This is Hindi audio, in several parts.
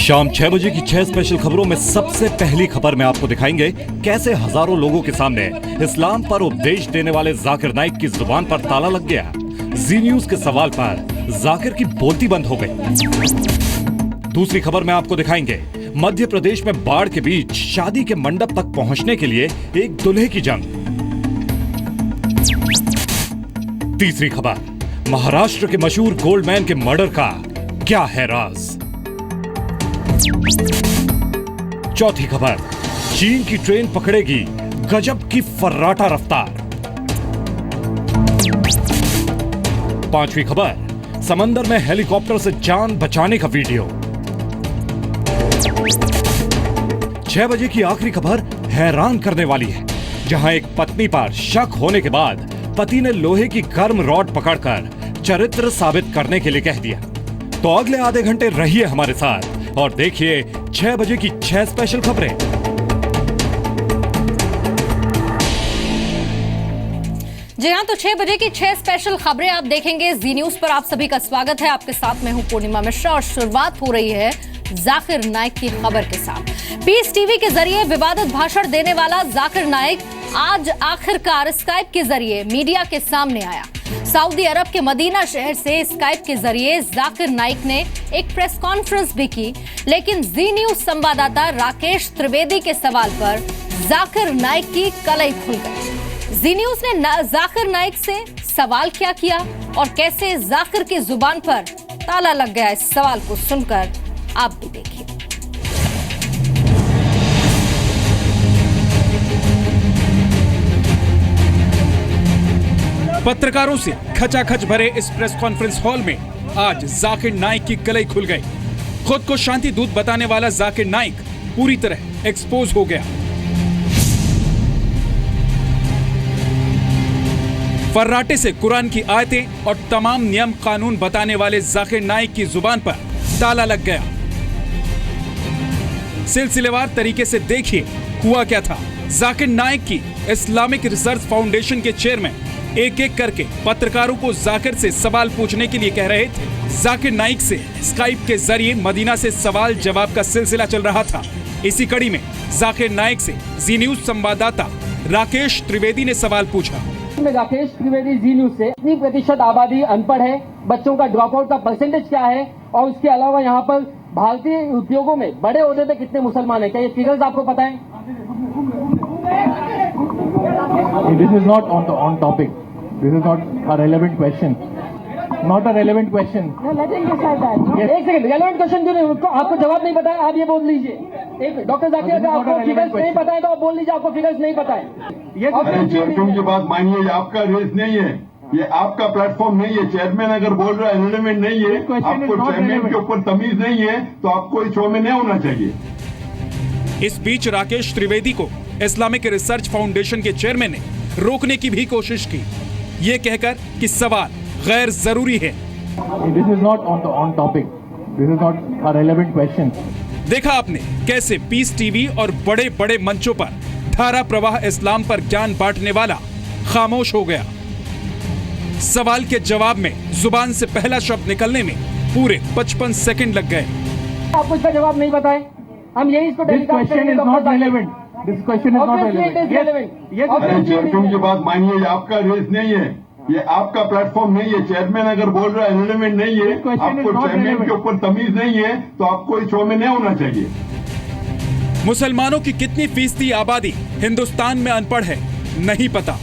शाम 6 बजे की 6 स्पेशल खबरों में सबसे पहली खबर में आपको दिखाएंगे कैसे हजारों लोगों के सामने इस्लाम पर उपदेश देने वाले जाकिर नाइक की जुबान पर ताला लग गया। जी न्यूज के सवाल पर जाकिर की बोलती बंद हो गई। दूसरी खबर में आपको दिखाएंगे मध्य प्रदेश में बाढ़ के बीच शादी के मंडप तक पहुंचने के लिए एक दूल्हे की जंग। तीसरी खबर, महाराष्ट्र के मशहूर गोल्डमैन के मर्डर का क्या है राज। चौथी खबर, चीन की ट्रेन पकड़ेगी गजब की फर्राटा रफ्तार। पांचवी खबर, समंदर में हेलीकॉप्टर से जान बचाने का वीडियो। 6 बजे की आखिरी खबर हैरान करने वाली है, जहां एक पत्नी पर शक होने के बाद पति ने लोहे की गर्म रॉड पकड़कर चरित्र साबित करने के लिए कह दिया। तो अगले आधे घंटे रहिए हमारे साथ और देखिए 6 बजे की 6 स्पेशल खबरें। जी हाँ, तो 6 बजे की 6 स्पेशल खबरें आप देखेंगे जी न्यूज पर। आप सभी का स्वागत है। आपके साथ मैं हूं पूर्णिमा मिश्रा और शुरुआत हो रही है जाकिर नाइक की खबर के साथ। पीस टीवी के जरिए विवादित भाषण देने वाला जाकिर नाइक आज आखिरकार स्काइप के जरिए मीडिया के सामने आया। सऊदी अरब के मदीना शहर से स्काइप के जरिए जाकिर नाइक ने एक प्रेस कॉन्फ्रेंस भी की, लेकिन जी न्यूज संवाददाता राकेश त्रिवेदी के सवाल पर जाकिर नाइक की कलई खुल गई। जी न्यूज ने जाकिर नाइक से सवाल क्या किया और कैसे जाकिर की जुबान पर ताला लग गया, इस सवाल को सुनकर आप भी देखिए। पत्रकारों से खचाखच भरे इस प्रेस कॉन्फ्रेंस हॉल में आज जाकिर नाइक की कलई खुल गई। खुद को शांति दूत बताने वाला जाकिर नाइक पूरी तरह एक्सपोज हो गया। फर्राटे से कुरान की आयतें और तमाम नियम कानून बताने वाले जाकिर नाइक की जुबान पर ताला लग गया। सिलसिलेवार तरीके से देखिए हुआ क्या था। जाकिर नाइक की इस्लामिक रिसर्च फाउंडेशन के चेयरमैन एक एक करके पत्रकारों को जाकिर से सवाल पूछने के लिए कह रहे थे। जाकिर नाइक से स्काइप के जरिए मदीना से सवाल जवाब का सिलसिला चल रहा था। इसी कड़ी में जाकिर नाइक से जी न्यूज संवाददाता राकेश त्रिवेदी ने सवाल पूछा। मैं राकेश त्रिवेदी, जी न्यूज से। कितनी प्रतिशत आबादी अनपढ़ है, बच्चों का ड्रॉप आउट का परसेंटेज क्या है, और उसके अलावा यहाँ पर भारतीय उद्योगों में बड़े ओहदे पे कितने मुसलमान हैं, क्या ये फिगर्स आपको पता है? This is not on topic. This is not a relevant question. Not a relevant question. No, let him decide that. Yes. एक सेकंड, रेलेवेंट क्वेश्चन क्यों नहीं? आपको जवाब नहीं पता है, आप ये बोल लीजिए। एक डॉक्टर जाकिर, अगर आपको फिगर्स नहीं पता है तो आप बोल लीजिए आपको फिगर्स नहीं पता है। चेयरमैन की बात मानिए, आपका रेस नहीं है, ये आपका प्लेटफॉर्म नहीं है। चेयरमैन अगर बोल रहा है रेलेवेंट नहीं है, आपको चेयरमैन के ऊपर तमीज नहीं है, तो आपको इस शो में नहीं होना चाहिए। इस बीच राकेश त्रिवेदी को इस्लामिक रिसर्च फाउंडेशन के चेयरमैन ने रोकने की भी कोशिश की, ये कहकर कि सवाल गैर जरूरी है। This is not on topic. This is not a relevant question. देखा आपने कैसे पीस टीवी और बड़े बड़े मंचों पर धारा प्रवाह इस्लाम पर ज्ञान बांटने वाला खामोश हो गया। सवाल के जवाब में जुबान से पहला शब्द निकलने में पूरे 55 सेकंड लग गए। आपको इसका जवाब नहीं पता है, हम यही इसको This question is not relevant. This question is not relevant. Yes. Chairman की बात मानिए, आपका रेस नहीं है, ये आपका प्लेटफॉर्म नहीं है। चेयरमैन अगर बोल रहा है रेलेवेंट नहीं है, आपको चेयरमैन के ऊपर तमीज नहीं है, तो आपको इस शो में नहीं होना चाहिए। मुसलमानों की कितनी फीसदी आबादी हिंदुस्तान में अनपढ़ है नहीं पता।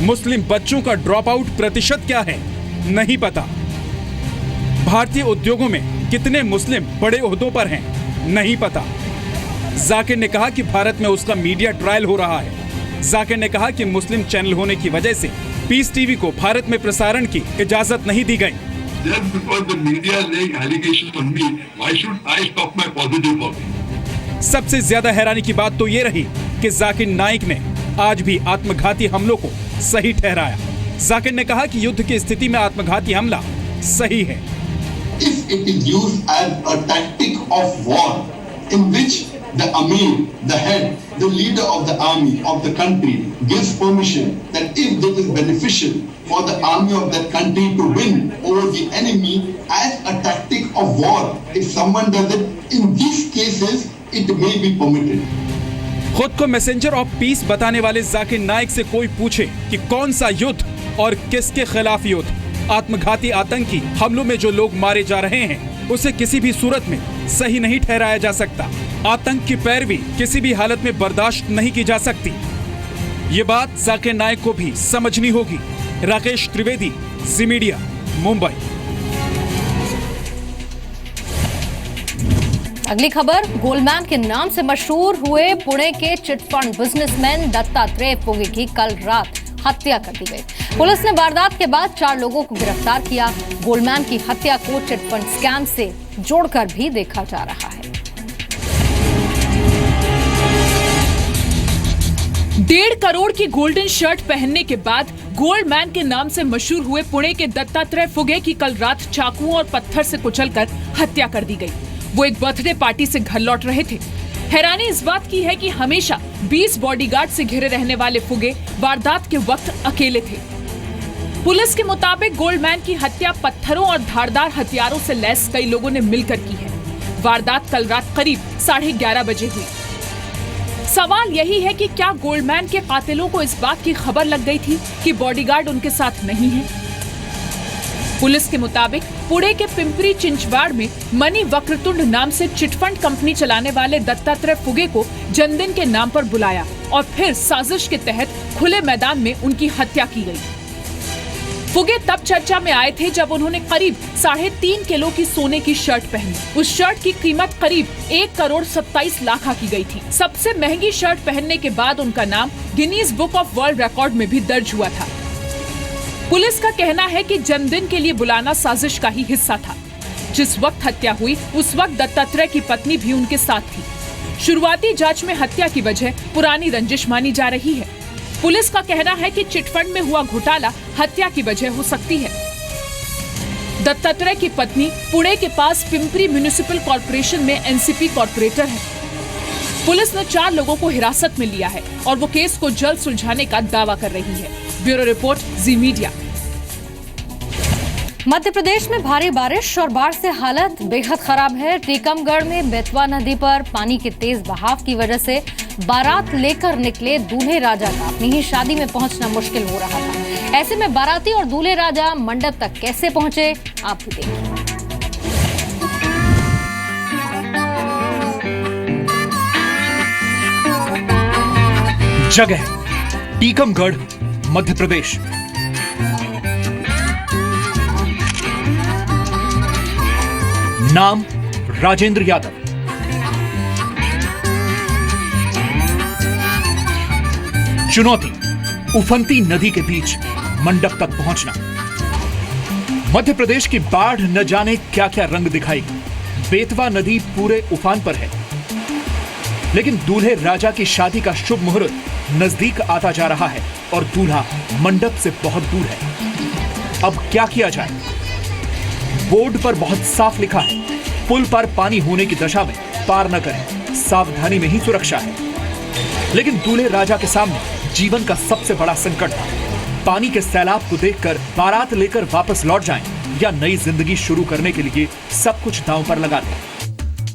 मुस्लिम बच्चों का ड्रॉप आउट प्रतिशत क्या है नहीं पता। भारतीय उद्योगों में कितने मुस्लिम बड़े ओहदों पर हैं नहीं पता। जाकिर ने कहा कि भारत में उसका मीडिया ट्रायल हो रहा है। जाकिर ने कहा कि मुस्लिम चैनल होने की वजह से पीस टीवी को भारत में प्रसारण की इजाजत नहीं दी गई। Just because the media is laying allegations on me, why should I stop my positive work? सबसे ज्यादा हैरानी की बात तो ये रही कि जाकिर नाइक ने आज भी आत्मघाती हमलों को सही ठहराया। जाकिर ने कहा कि युद्ध की स्थिति में आत्मघाती हमला सही है। If it is used as a tactic of war in which the Amir, the head, the leader of the army, of the country, gives permission that if this is beneficial for the army of that country to win over the enemy as a tactic of war, if someone does it, in these cases, it may be permitted. खुद को मैसेंजर ऑफ पीस बताने वाले जाकिर नाइक से कोई पूछे कि कौन सा युद्ध और किसके खिलाफ युद्ध, आत्मघाती आतंकी हमलों में जो लोग मारे जा रहे हैं उसे किसी भी सूरत में सही नहीं ठहराया जा सकता। आतंक की पैरवी किसी भी हालत में बर्दाश्त नहीं की जा सकती। ये बात जाकिर नाइक को भी समझनी होगी। राकेश त्रिवेदी, जी मीडिया, मुंबई। अगली खबर, गोल्डमैन के नाम से मशहूर हुए पुणे के चिटफंड बिजनेसमैन दत्तात्रेय फुगे की कल रात हत्या कर दी गई। पुलिस ने वारदात के बाद 4 लोगों को गिरफ्तार किया। गोल्डमैन की हत्या को चिटफंड स्कैम से जोड़कर भी देखा जा रहा है। 1.5 करोड़ की गोल्डन शर्ट पहनने के बाद गोल्डमैन के नाम से मशहूर हुए पुणे के दत्तात्रेय फुगे की कल रात चाकुओं और पत्थर से कुचलकर हत्या कर दी गई। वो एक बर्थडे पार्टी से घर लौट रहे थे। हैरानी इस बात की है कि हमेशा 20 बॉडीगार्ड से घिरे रहने वाले फुगे वारदात के वक्त अकेले थे। पुलिस के मुताबिक गोल्डमैन की हत्या पत्थरों और धारदार हथियारों से लैस कई लोगों ने मिलकर की है। वारदात कल रात करीब 11:30 बजे हुई। सवाल यही है कि क्या गोल्डमैन के कातिलों को इस बात की खबर लग गई थी कि बॉडीगार्ड उनके साथ नहीं है? पुलिस के मुताबिक पुणे के पिंपरी चिंचवाड़ में मनी वक्रतुंड नाम से चिटफंड कंपनी चलाने वाले दत्तात्रेय फुगे को जन्मदिन के नाम पर बुलाया और फिर साजिश के तहत खुले मैदान में उनकी हत्या की गई। फुगे तब चर्चा में आए थे जब उन्होंने करीब 3.5 किलो की सोने की शर्ट पहनी। उस शर्ट की कीमत करीब 1 करोड़ 27 लाख की गई थी। सबसे महंगी शर्ट पहनने के बाद उनका नाम Guinness book of world record में भी दर्ज हुआ था। पुलिस का कहना है कि जन्मदिन के लिए बुलाना साजिश का ही हिस्सा था। जिस वक्त हत्या हुई उस वक्त दत्तात्रेय की पत्नी भी उनके साथ थी। शुरुआती जांच में हत्या की वजह पुरानी रंजिश मानी जा रही है। पुलिस का कहना है कि चिटफंड में हुआ घोटाला हत्या की वजह हो सकती है। दत्तात्रेय की पत्नी पुणे के पास पिंपरी म्युनिसिपल कॉर्पोरेशन में एनसीपी कॉर्पोरेटर है। पुलिस ने 4 लोगों को हिरासत में लिया है और वो केस को जल्द सुलझाने का दावा कर रही है। ब्यूरो रिपोर्ट, जी मीडिया। मध्य प्रदेश में भारी बारिश और बाढ़ से हालत बेहद खराब है। टीकमगढ़ में बेतवा नदी पर पानी के तेज बहाव की वजह से बारात लेकर निकले दूल्हे राजा का अपनी ही शादी में पहुंचना मुश्किल हो रहा था। ऐसे में बाराती और दूल्हे राजा मंडप तक कैसे पहुंचे, आप भी देखिए। जगह टीकमगढ़, मध्य प्रदेश। नाम राजेंद्र यादव। चुनौती उफनती नदी के बीच मंडप तक पहुंचना। मध्य प्रदेश की बाढ़ न जाने क्या क्या रंग दिखाएगी। बेतवा नदी पूरे उफान पर है, लेकिन दूल्हे राजा की शादी का शुभ मुहूर्त नजदीक आता जा रहा है और दूल्हा मंडप से बहुत दूर है। अब क्या किया जाए? बोर्ड पर बहुत साफ लिखा है, पुल पर पानी होने की दशा में पार न करें, सावधानी में ही सुरक्षा है। लेकिन दूल्हे राजा के सामने जीवन का सबसे बड़ा संकट था। पानी के सैलाब को देखकर बारात लेकर वापस लौट जाएं या नई जिंदगी शुरू करने के लिए सब कुछ दांव पर लगा दें।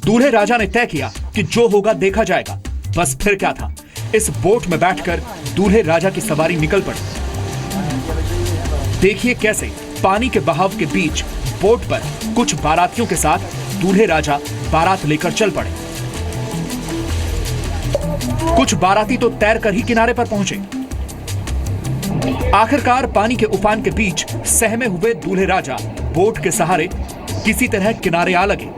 दूल्हे राजा ने तय किया कि जो होगा देखा जाएगा। बस फिर क्या था, इस बोट में बैठकर दूल्हे राजा की सवारी निकल पड़ी। देखिए कैसे पानी के बहाव के बीच बोट पर कुछ बारातियों के साथ दूल्हे राजा बारात लेकर चल पड़े। कुछ बाराती तो तैरकर ही किनारे पर पहुंचे। आखिरकार पानी के उफान के बीच सहमे हुए दूल्हे राजा बोट के सहारे किसी तरह किनारे आ लगे।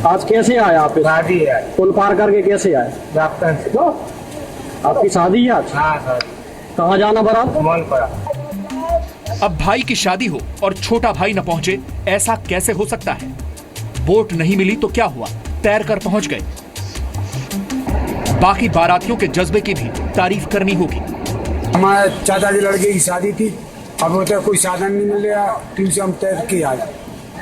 आज कैसे आए आप? शादी है, पुल पार करके कैसे आए? डॉक्टर से। तो आपकी शादी है आज? हाँ सर। कहाँ जाना बारात? मन पड़ा। अब भाई की शादी हो और छोटा भाई न पहुंचे, ऐसा कैसे हो सकता है? बोट नहीं मिली तो क्या हुआ, तैरकर पहुंच गए। बाकी बारातियों के जज्बे की भी तारीफ करनी होगी। हमारे चाचा जी लड़के की शादी थी, अब उधर कोई साधन नहीं मिल रहा, ट्यूब से हम तैर के आए।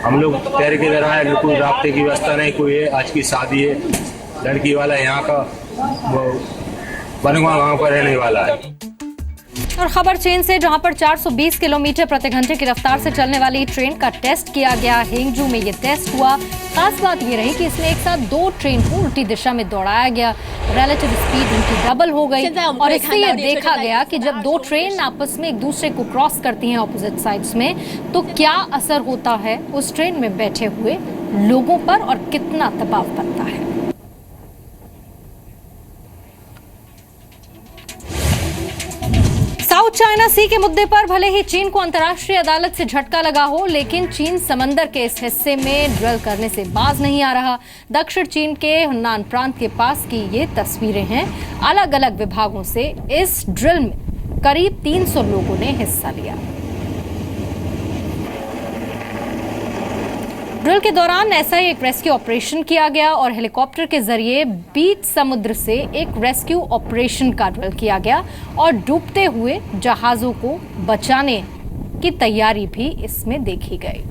हम लोग तैर के इधर आए, कोई रास्ते की व्यवस्था नहीं, कोई है आज की शादी है, लड़की वाला यहाँ का वो बनवा गाँव का रहने वाला है। और खबर चीन से, जहां पर 420 किलोमीटर प्रति घंटे की रफ्तार से चलने वाली ट्रेन का टेस्ट किया गया। हेंगजू में ये टेस्ट हुआ। खास बात ये रही कि इसमें एक साथ 2 ट्रेन को उल्टी दिशा में दौड़ाया गया। रिलेटिव स्पीड इनकी डबल हो गई और इससे ये देखा गया कि जब 2 ट्रेन आपस में एक दूसरे को क्रॉस करती हैं ऑपोजिट साइड्स में, तो क्या असर होता है उस ट्रेन में बैठे हुए लोगों पर और कितना दबाव बनता है। साउथ चाइना सी के मुद्दे पर भले ही चीन को अंतर्राष्ट्रीय अदालत से झटका लगा हो, लेकिन चीन समंदर के इस हिस्से में ड्रिल करने से बाज नहीं आ रहा। दक्षिण चीन के हुन्नान प्रांत के पास की ये तस्वीरें हैं। अलग अलग विभागों से इस ड्रिल में करीब 300 लोगों ने हिस्सा लिया। ड्रिल के दौरान ऐसा ही एक रेस्क्यू ऑपरेशन किया गया और हेलीकॉप्टर के जरिए बीच समुद्र से एक रेस्क्यू ऑपरेशन का ड्रिल किया गया और डूबते हुए जहाजों को बचाने की तैयारी भी इसमें देखी गई।